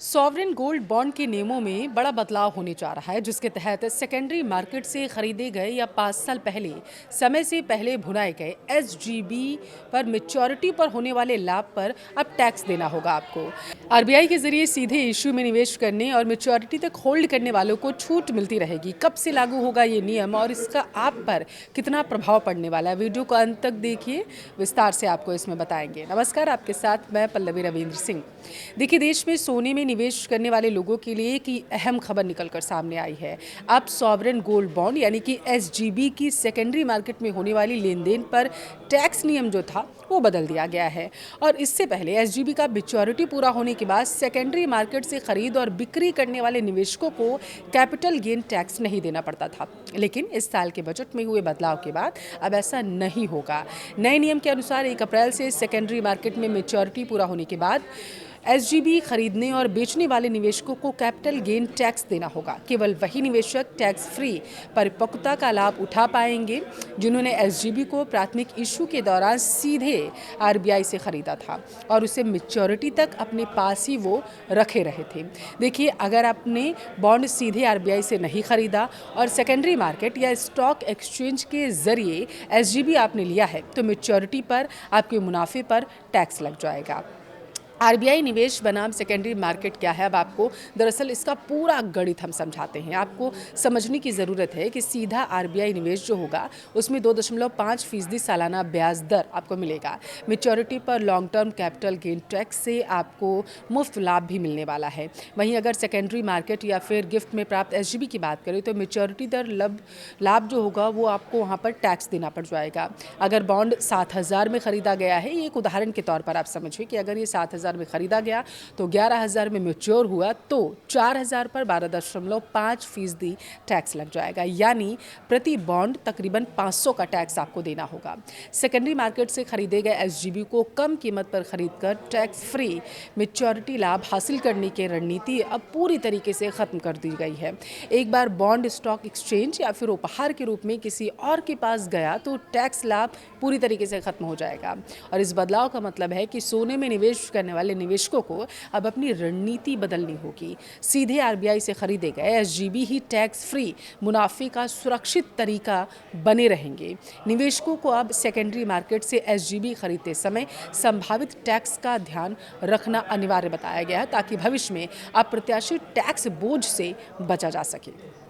Sovereign gold bond के नियमों में बड़ा बदलाव होने जा रहा है, जिसके तहत सेकेंडरी मार्केट से खरीदे गए या 5 साल पहले समय से पहले भुनाए गए एसजीबी पर मैच्योरिटी पर होने वाले लाभ पर अब टैक्स देना होगा आपको। आरबीआई के जरिए सीधे इश्यू में निवेश करने और मैच्योरिटी तक होल्ड करने वालों को छूट मिलती रहेगी। कब से लागू होगा ये नियम और इसका आप पर कितना प्रभाव पड़ने वाला है, वीडियो को अंत तक देखिए, विस्तार से आपको इसमें बताएंगे। नमस्कार, आपके साथ मैं पल्लवी रविंद्र सिंह। देखिए, देश में सोने में निवेश करने वाले लोगों के लिए एक अहम खबर निकलकर सामने आई है। अब सॉवरेन गोल्ड बॉन्ड यानी कि एसजीबी की सेकेंडरी मार्केट में होने वाली लेन देन पर टैक्स नियम जो था वो बदल दिया गया है। और इससे पहले एसजीबी का मैच्योरिटी पूरा होने के बाद सेकेंडरी मार्केट से खरीद और बिक्री करने वाले निवेशकों को कैपिटल गेन टैक्स नहीं देना पड़ता था, लेकिन इस साल के बजट में हुए बदलाव के बाद अब ऐसा नहीं होगा। नए नियम के अनुसार 1 अप्रैल से सेकेंडरी मार्केट में मैच्योरिटी पूरा होने के बाद एसजीबी खरीदने और बेचने वाले निवेशकों को कैपिटल गेन टैक्स देना होगा। केवल वही निवेशक टैक्स फ्री परिपक्वता का लाभ उठा पाएंगे जिन्होंने एसजीबी को प्राथमिक इशू के दौरान सीधे आरबीआई से खरीदा था और उसे मैच्योरिटी तक अपने पास ही वो रखे रहे थे। देखिए, अगर आपने बॉन्ड सीधे आरबीआई से नहीं खरीदा और सेकेंडरी मार्केट या स्टॉक एक्सचेंज के जरिए एसजीबी आपने लिया है, तो मैच्योरिटी पर आपके मुनाफे पर टैक्स लग जाएगा। आरबीआई निवेश बनाम सेकेंडरी मार्केट क्या है, अब आपको दरअसल इसका पूरा गणित हम समझाते हैं। आपको समझने की ज़रूरत है कि सीधा आरबीआई निवेश जो होगा उसमें 2.5% सालाना ब्याज दर आपको मिलेगा। मैच्योरिटी पर long term capital gain tax से आपको मुफ्त लाभ भी मिलने वाला है। वहीं अगर सेकेंडरी मार्केट या फिर गिफ्ट में प्राप्त एसजीबी की बात करें तो मैच्योरिटी दर लाभ जो होगा वो आपको वहाँ पर टैक्स देना पड़ जाएगा। अगर बॉन्ड 7,000 में ख़रीदा गया है, ये एक उदाहरण के तौर पर आप समझिए कि अगर ये 7,000 में खरीदा गया तो 11,000 में मैच्योर हुआ तो 4,000 पर 12.5% टैक्स लग जाएगा, यानी प्रति बॉन्ड तकरीबन 500 का टैक्स आपको देना होगा। सेकेंडरी मार्केट से खरीदे गए एसजीबी को कम कीमत पर खरीदकर टैक्स फ्री मैच्योरिटी लाभ हासिल करने की रणनीति अब पूरी तरीके से खत्म कर दी गई है। एक बार बॉन्ड स्टॉक एक्सचेंज या फिर उपहार के रूप में किसी और के पास गया तो टैक्स लाभ पूरी तरीके से खत्म हो जाएगा। और इस बदलाव का मतलब है कि सोने में निवेश करने वाले निवेशकों को अब अपनी रणनीति बदलनी होगी। सीधे आरबीआई से खरीदे गए एसजीबी ही टैक्स फ्री मुनाफे का सुरक्षित तरीका बने रहेंगे। निवेशकों को अब सेकेंडरी मार्केट से एसजीबी खरीदते समय संभावित टैक्स का ध्यान रखना अनिवार्य बताया गया है, ताकि भविष्य में अप्रत्याशित टैक्स बोझ से बचा जा सके।